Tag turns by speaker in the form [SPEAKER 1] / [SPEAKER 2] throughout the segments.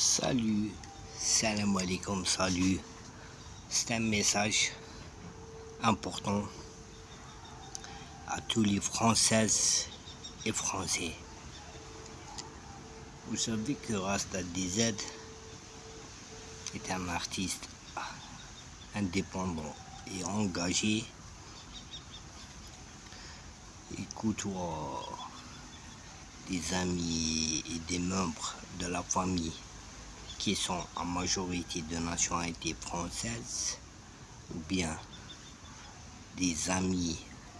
[SPEAKER 1] Salut, salam alaikum, salut. C'est un message important à tous les Françaises et Français. Vous savez que Rasta DZ est un artiste indépendant et engagé. Il côtoie des amis et des membres de la famille qui sont en majorité de nationalité française, ou bien des amis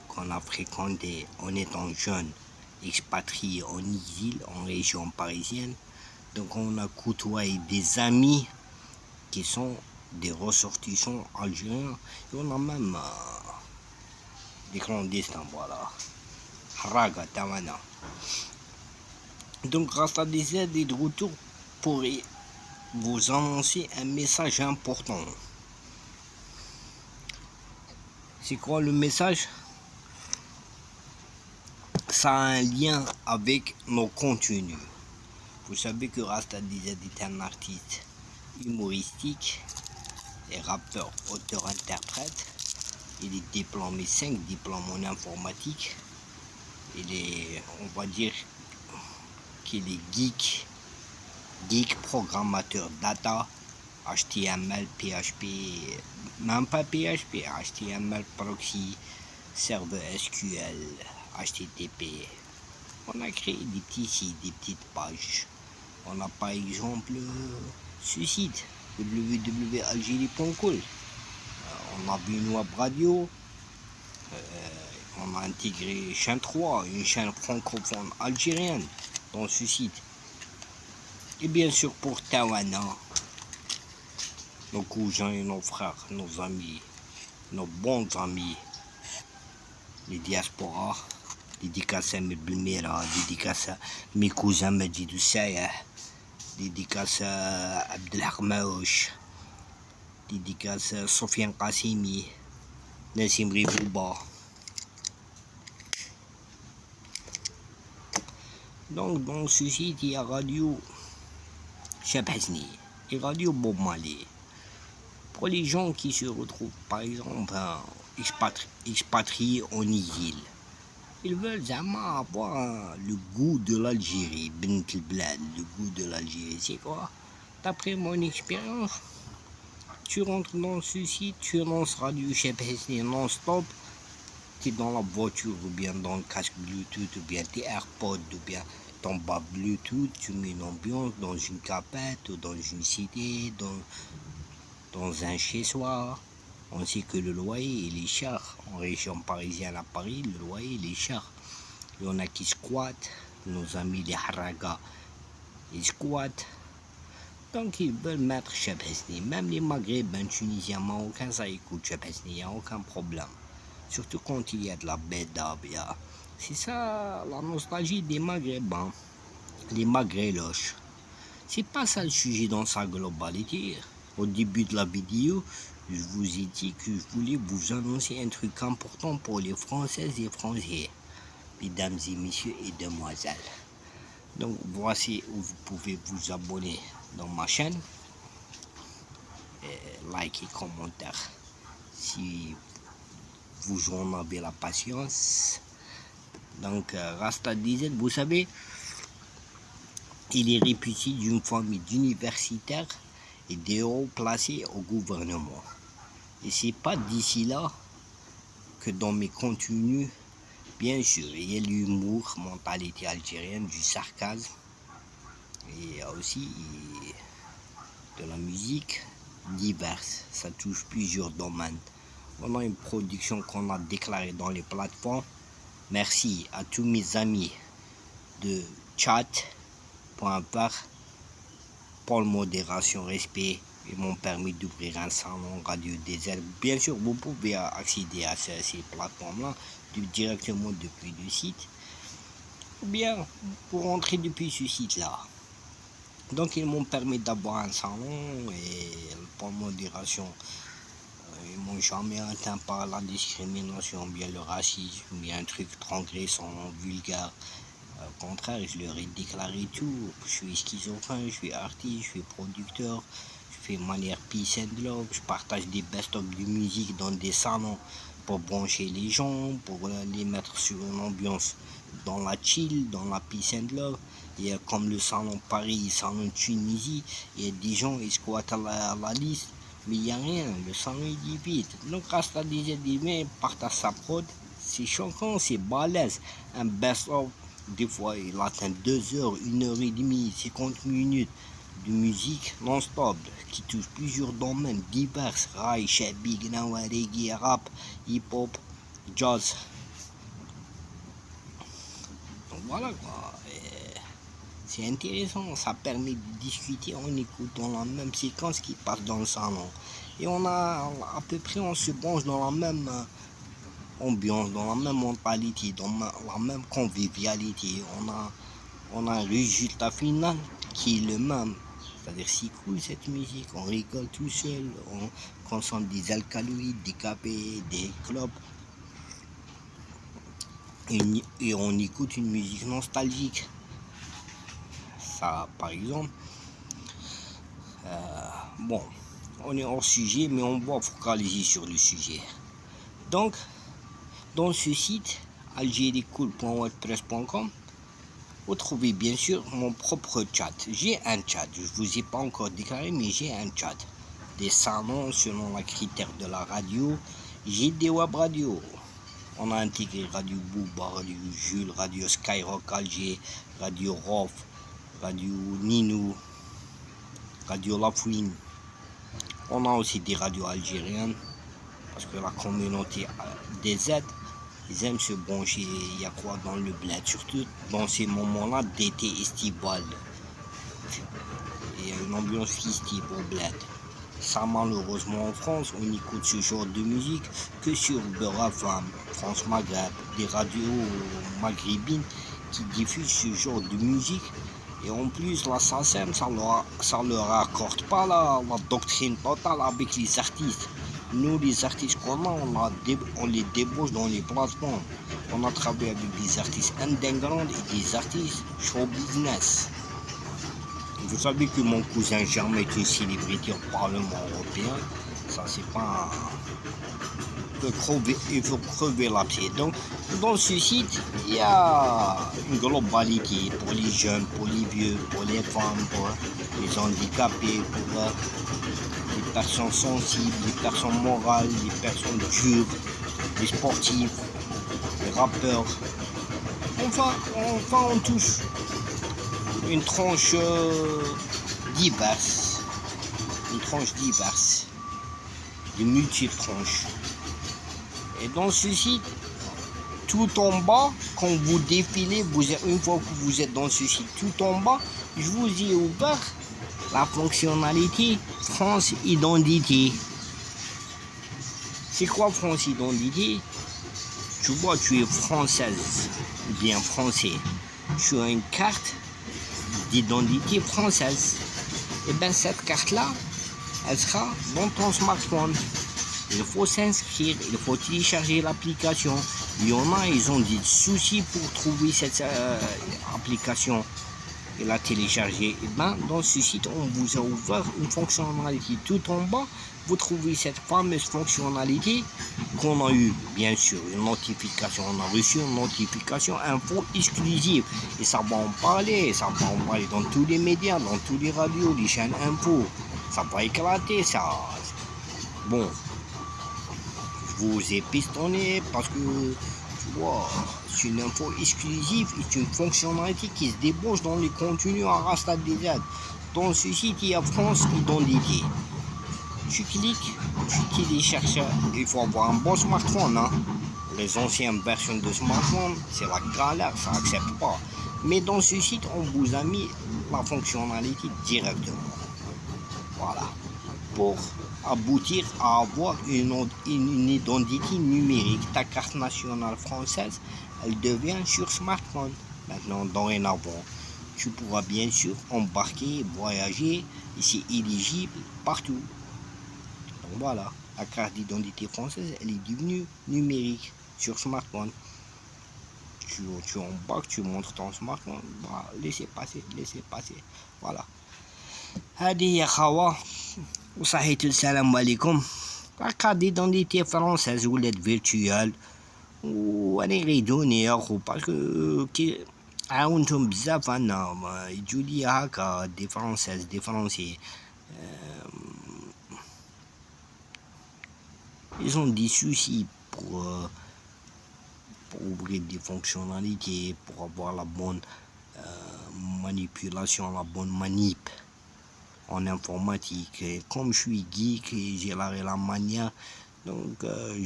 [SPEAKER 1] qu'on a fréquentés en étant jeunes, expatriés en exil, en région parisienne. Donc on a côtoyé des amis qui sont des ressortissants algériens, et on a même des clandestins, voilà. Haraga, Tawana. Donc Rasta DZ est de retour pour vous annoncer un message important. C'est quoi le message? Ça a un lien avec nos contenus. Vous savez que Rasta DZ est un artiste humoristique et rappeur, auteur, interprète. Il est diplômé, 5 diplômes en informatique. On va dire qu'il est geek programmateur data, HTML, PHP, même pas PHP, HTML, proxy, serveur SQL, HTTP. On a créé des petits sites, des petites pages. On a par exemple ce site, www.algerie.cool. On a vu une web radio. On a intégré chaîne 3, une chaîne francophone algérienne dans ce site. Et bien sûr pour Tawana, nos cousins et nos frères, nos amis, nos bons amis, les diasporas, dédicace à mes Belmira, dédicace à mes cousins Majid Oussaya, dédicace à Abdelhakmaouch, dédicace à Sofiane Qassimi, Nassim Ribouba. Donc dans ce site, il y a Radio Cheb Hasni et Radio Bob Marley. Pour les gens qui se retrouvent par exemple expatriés en exil, ils veulent vraiment avoir le goût de l'Algérie, Bint el Blad, le goût de l'Algérie. C'est quoi? D'après mon expérience, tu rentres dans ce site, tu lances Radio Cheb Hasni non-stop, tu es dans la voiture ou bien dans le casque Bluetooth ou bien tes AirPods ou bien ton bas Bluetooth, tu mets une ambiance dans une capette ou dans une cité, dans un chez-soi. On sait que le loyer il est cher. En région parisienne à Paris, le loyer il est cher. Il y en a qui squattent, nos amis les Haraga, ils squattent. Donc ils veulent mettre Cheb Hasni. Même les Maghrébins, Tunisiens, Marocains, ça écoute Cheb Hasni, il n'y a aucun problème. Surtout quand il y a de la bédab. C'est ça la nostalgie des Maghrébins, les Maghréloches. C'est pas ça le sujet dans sa globalité. Au début de la vidéo, je vous ai dit que je voulais vous annoncer un truc important pour les Françaises et Français, mesdames et messieurs et demoiselles. Donc voici où vous pouvez vous abonner dans ma chaîne, like et commentaire si vous en avez la patience. Donc Rasta DZ, vous savez, il est réputé d'une famille d'universitaires et de hauts placés au gouvernement. Et c'est pas d'ici là que dans mes contenus, bien sûr, il y a l'humour, mentalité algérienne, du sarcasme, et il y a aussi de la musique diverse. Ça touche plusieurs domaines. On a une production qu'on a déclarée dans les plateformes. Merci à tous mes amis de chat.fr pour la modération, respect. Ils m'ont permis d'ouvrir un salon Radio DZ. Bien sûr, vous pouvez accéder à ces plateformes-là directement depuis le site, ou bien pour rentrer depuis ce site-là. Donc ils m'ont permis d'avoir un salon et pour la modération. Ils m'ont jamais atteint par la discrimination, bien le racisme, bien un truc transgressant, vulgaire. Au contraire, je leur ai déclaré tout. Je suis schizophrène, je suis artiste, je suis producteur, je fais manière peace and love, je partage des best-of de musique dans des salons pour brancher les gens, pour les mettre sur une ambiance dans la chill, dans la peace and love. Et comme le salon Paris, le salon Tunisie, il y a des gens qui squattent la liste, mais il n'y a rien, le salon il dit vite. Donc Rasta disait, partage sa prod, c'est choquant, c'est balèze. Un best-of, des fois il atteint 2 heures, 1 heure et demie, 50 minutes de musique non-stop qui touche plusieurs domaines divers, rail, shabi, gnawa, reggae, rap, hip-hop, jazz. Donc voilà quoi. C'est intéressant, ça permet de discuter en écoutant la même séquence qui passe dans le salon. Et on a à peu près, on se branche dans la même ambiance, dans la même mentalité, dans la même convivialité. On a un résultat final qui est le même. C'est-à-dire c'est cool cette musique, on rigole tout seul, on consomme des alcaloïdes, des cafés, des clubs. Et on écoute une musique nostalgique. Ça, par exemple, bon, on est hors sujet, mais on va focaliser sur le sujet. Donc, dans ce site, algériecool.wordpress.com, vous trouvez bien sûr mon propre chat. J'ai un chat, je ne vous ai pas encore déclaré, mais j'ai un chat. Des salons selon les critères de la radio. J'ai des web radios. On a intégré Radio Booba, Radio Jules, Radio Skyrock Alger, Radio Rof, Radio Ninou, Radio Lafouine. On a aussi des radios algériennes, parce que la communauté des Z, ils aiment se brancher, il y a quoi dans le bled, surtout dans ces moments-là d'été estival. Il y a une ambiance festive au bled. Ça, malheureusement, en France, on écoute ce genre de musique que sur Beurre FM, France Maghreb, des radios maghrébines qui diffusent ce genre de musique. Et en plus, la SACEM, ça leur accorde pas la doctrine totale avec les artistes. Nous, les artistes qu'on a, on les débauche dans les plateformes. On a travaillé avec des artistes underground et des artistes show business. Vous savez que mon cousin Germain est une célébrité au Parlement européen. Ça, c'est pas... Il faut crever l'abcès. Donc, dans ce site, il y a une globalité pour les jeunes, pour les vieux, pour les femmes, pour les handicapés, pour les personnes sensibles, les personnes morales, les personnes dures, les sportifs, les rappeurs. Enfin, on touche une tranche diverse, de multiples tranches. Et dans ce site, tout en bas, quand vous défilez, une fois que vous êtes dans ce site, tout en bas, je vous ai ouvert la fonctionnalité France Identité. C'est quoi France Identité? Tu vois, tu es française, ou bien français. Tu as une carte d'identité française. Et bien cette carte-là, elle sera dans ton smartphone. Il faut s'inscrire, il faut télécharger l'application. Il y en a, ils ont des soucis pour trouver cette application et la télécharger. Et bien, dans ce site, on vous a ouvert une fonctionnalité. Tout en bas, vous trouvez cette fameuse fonctionnalité qu'on a eu, bien sûr, une notification. On a reçu une notification info exclusive. Et ça va en parler, dans tous les médias, dans tous les radios, les chaînes info. Ça va éclater, ça. Bon. Vous ai pistonné parce que tu vois, c'est une info exclusive et c'est une fonctionnalité qui se débauche dans les contenus à Rasta DZ. Dans ce site, il y a France Identité. Tu cliques, tu télécharges. Il faut avoir un bon smartphone. Hein. Les anciennes versions de smartphone, c'est la galère, ça n'accepte pas. Mais dans ce site, on vous a mis la fonctionnalité directement. Voilà. Pour aboutir à avoir une identité numérique. Ta carte nationale française, elle devient sur smartphone. Maintenant, dorénavant, tu pourras bien sûr embarquer, voyager, et c'est éligible partout. Donc voilà, la carte d'identité française, elle est devenue numérique sur smartphone. tu embarques, tu montres ton smartphone, voilà, laissez passer, voilà. هذه هي خوا وصحيت السلام عليكم. La carte d'identité française ولات فيرتوال وانا يغيدوني يا خو باسكو كي عاونتهم بزاف انا يجوا لي هكا دي فرونسيز دي فرونسي ils ont des soucis pour ouvrir des fonctionnalités, pour avoir la bonne manipulation, la bonne manip en informatique. Et comme je suis geek et j'ai la mania, donc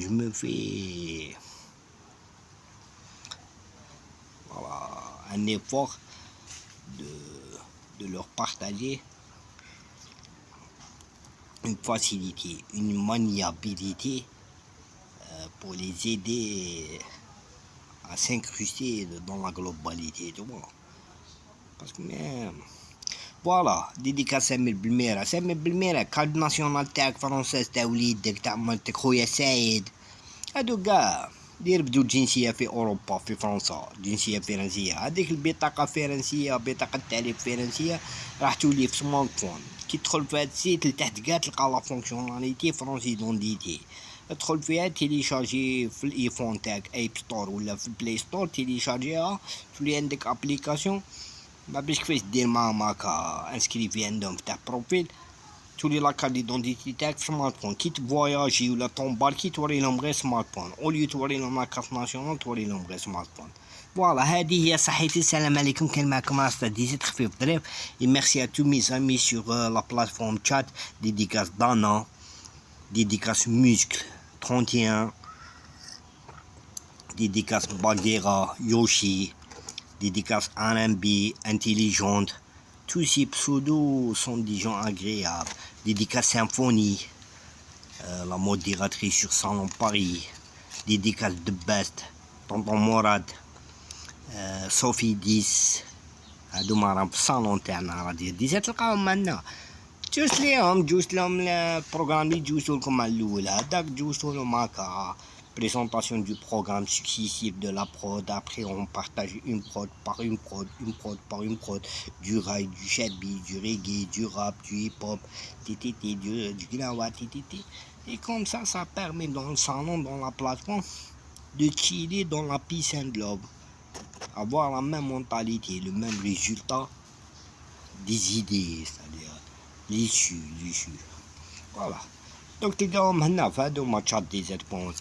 [SPEAKER 1] je me fais un effort de leur partager une facilité, une maniabilité pour les aider à s'incruster dans la globalité, tu vois. Parce que même فوالا ديديكاس سامي بالميرة كارد ناسيونال تاعك فرونسيز تاع وليدك تاع مالتك خويا سعيد هادو كاع دير بدو الجنسية في أوروبا في فرنسا جنسية فرنسية هاديك البطاقة فرنسية بطاقة تعريف فرنسية راح تولي في سمارتفون كي تدخل في هاد السيت لتحت كاع تلقى لا فونكسيوناليتي فرونسي دونديتي ادخل فيها تيليشارجي في الايفون تاعك ايب ستور ولا في البلاي ستور تيليشارجيها تولي عندك ابليكاسيون ما باش كيفاش دير معاهم هكا انسكريفي عندهم تاع بروفيل تولي لا كارت ديدونتيتي تاعك في سمارتفون كي تفواياجي ولا تومباركي توري لهم غير سمارتفون اوليو توري لهم لا كارت ناسيونال توري لهم غير سمارتفون فوالا هذه هي صحيتي السلام عليكم كان معكم راستا ديزيت خفيف ظريف اي ميرسي ا تو ميز امي سور لا بلاتفورم تشات ديديكاس دانا ديديكاس موسكل 31 dédicace Bagheera, Yoshi, dédicace RMB, Intelligente. Tous ces pseudos sont des gens agréables. Dédicace Symphonie, la modératrice sur Salon Paris. Dédicace The Best, Tonton Morad, Sophie 10. هادو ما صالون تاعنا راه ديزا تلقاهم معنا جوست لهم البروغرام اللي جوزتو لكم على الاول هذاك جوزتو لهم هكا présentation du programme successif de la prod. Après, on partage une prod par une prod, du rail, du shabby, du reggae, du rap, du hip-hop, du glawa, et comme ça permet dans le salon, dans la plateforme, de chiller dans la peace and love, avoir la même mentalité, le même résultat des idées, c'est-à-dire l'issue. Voilà. Donc تلقاهم هنا في هادو ماتشات ديزات بونس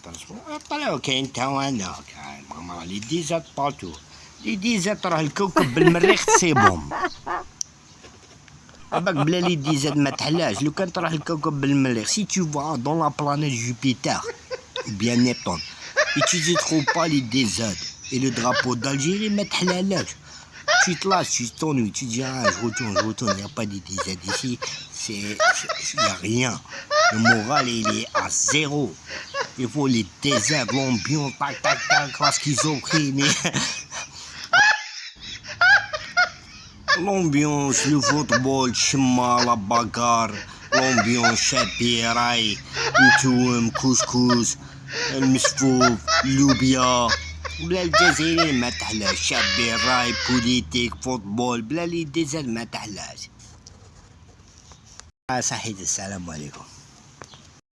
[SPEAKER 1] طلعو كاين تاو هنا ماما لي ديزات بارتو لي ديزات راه الكوكب بالمريخ سيبهم عباك بلا لي ديزات ما تحلاش لو كان تروح الكوكب بالمريخ سي tu vas dans la planète Jupiter ou bien Neptune et tu ne trouves pas les DZ et le drapeau d'Algérie ما تحلالاش tu te lasses, tu t'ennuies, tu dis je retourne, il n'y a pas de DZ ici, il n'y a rien. Le moral il est à zéro. Il faut les déserts, l'ambiance, tac, la schizophrénie. L'ambiance, le football, chima, la bagarre, l'ambiance, chapiraï, mtoum, couscous, المسفوف, لوبيا. بلا الجزائري ما تحلاش شابي راي بوليتيك فوتبول بلا لي ديزل ما تحلاش صحيت السلام عليكم.